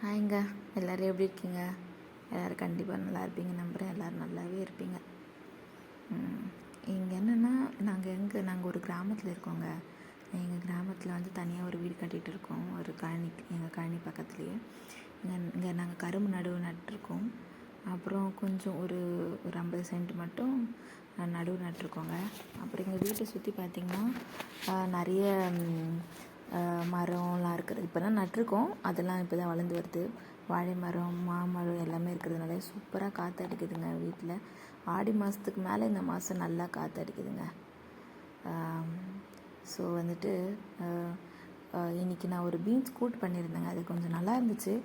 ஹாய்ங்க, எல்லோரும் எப்படி இருக்கீங்க? எல்லோரும் கண்டிப்பாக நல்லா இருப்பீங்க நம்புகிறேன். எல்லோரும் நல்லாவே இருப்பீங்க. இங்கே என்னென்னா, நாங்கள் ஒரு கிராமத்தில் இருக்கோங்க. எங்கள் கிராமத்தில் வந்து தனியாக ஒரு வீடு கட்டிகிட்டு இருக்கோம். ஒரு கழனி, எங்கள் கழனி பக்கத்துலேயே. இங்கே நாங்கள் கரும்பு நட்டுருக்கோம். அப்புறம் கொஞ்சம் ஒரு 50 சென்ட் மட்டும் நடுவு நட்டுருக்கோங்க. அப்புறம் எங்கள் வீட்டை சுற்றி பார்த்திங்கன்னா நிறைய மரம்லாம் இருக்கிறது. இப்போ தான் நட்டிருக்கோம், அதெல்லாம் இப்போ தான் வளர்ந்து வருது. வாழை மரம், மாமரம் எல்லாமே இருக்கிறதுனால சூப்பராக காற்று அடிக்குதுங்க வீட்டில். ஆடி மாதத்துக்கு மேலே இந்த மாதம் நல்லா காற்று அடிக்குதுங்க. ஸோ வந்துட்டு இன்றைக்கி நான் ஒரு பீன்ஸ் கூட்டு பண்ணியிருந்தேங்க. அது கொஞ்சம் நல்லா இருந்துச்சு.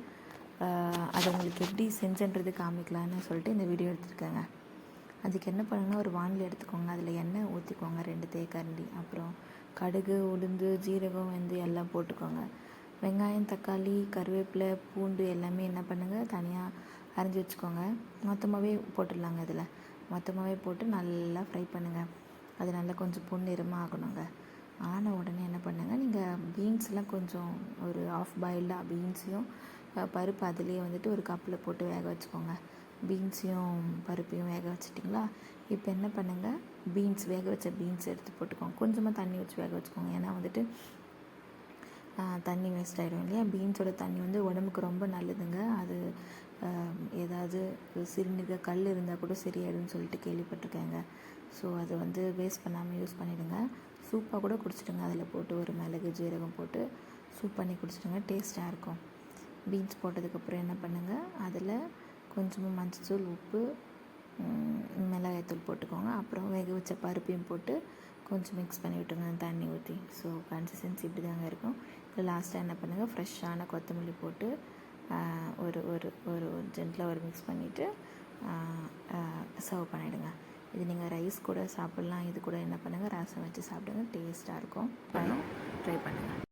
அதை உங்களுக்கு எப்படி செஞ்சன்றது காமிக்கலான்னு சொல்லிட்டு இந்த வீடியோ எடுத்துருக்கேங்க. அதுக்கு என்ன பண்ணுங்கன்னா, ஒரு வானிலை எடுத்துக்கோங்க. அதில் எண்ணெய் ஊற்றிக்கோங்க 2 தேக்கரண்டி. அப்புறம் கடுகு, உளுந்து, ஜீரகம், வெந்தயம் எல்லாம் போட்டுக்கோங்க. வெங்காயம், தக்காளி, கருவேப்பிலை, பூண்டு எல்லாமே என்ன பண்ணுங்கள், தனியாக அரைஞ்சி வச்சுக்கோங்க. மொத்தமாகவே போட்டுடலாங்க. இதில் மொத்தமாகவே போட்டு நல்லா ஃப்ரை பண்ணுங்கள். அது நல்லா கொஞ்சம் பொன்னிறமாக ஆகணுங்க. ஆன உடனே என்ன பண்ணுங்கள், நீங்கள் பீன்ஸ்லாம் கொஞ்சம் ஒரு ஆஃப் பாயில்டாக பீன்ஸையும் பருப்பு அதிலே வந்துட்டு ஒரு கப்பில் போட்டு வேக வச்சுக்கோங்க. பீன்ஸையும் பருப்பையும் வேக வச்சிட்டிங்களா? இப்போ என்ன பண்ணுங்கள், வேக வச்ச பீன்ஸ் எடுத்து போட்டுக்கோங்க. கொஞ்சமாக தண்ணி வச்சு வேக வச்சுக்கோங்க. ஏன்னா வந்துட்டு தண்ணி வேஸ்ட் ஆகிடும் இல்லையா? பீன்ஸோட தண்ணி வந்து உடம்புக்கு ரொம்ப நல்லதுங்க. அது ஏதாவது சிறுநீரக கல் இருந்தால் கூட சரியாயிடும்னு சொல்லிட்டு கேள்விப்பட்டிருக்கேங்க. ஸோ அது வந்து வேஸ்ட் பண்ணாமல் யூஸ் பண்ணிவிடுங்க. சூப்பாக கூட குடிச்சிடுங்க. அதில் போட்டு ஒரு மிளகு, ஜீரகம் போட்டு சூப் பண்ணி குடிச்சிடுங்க. டேஸ்ட்டாக இருக்கும். பீன்ஸ் போட்டதுக்கப்புறம் என்ன பண்ணுங்கள், அதில் கொஞ்சமாக மஞ்சத்தூள், உப்பு, மிளகாய்த்தூள் போட்டுக்கோங்க. அப்புறம் வேக வச்ச பருப்பையும் போட்டு கொஞ்சம் மிக்ஸ் பண்ணி விட்டுருங்க தண்ணி ஊற்றி. ஸோ கன்சிஸ்டன்சி இப்படி தாங்க இருக்கும். இதில் லாஸ்ட்டாக என்ன பண்ணுங்கள், ஃப்ரெஷ்ஷான கொத்தமல்லி போட்டு ஒரு ஒரு ஒரு ஜென்டில் ஒரு மிக்ஸ் பண்ணிவிட்டு சர்வ் பண்ணிவிடுங்க. இது நீங்கள் ரைஸ் கூட சாப்பிட்லாம். இது கூட என்ன பண்ணுங்கள், ரசம் வச்சு சாப்பிடுங்க. டேஸ்ட்டாக இருக்கும். ட்ரை பண்ணுங்கள்.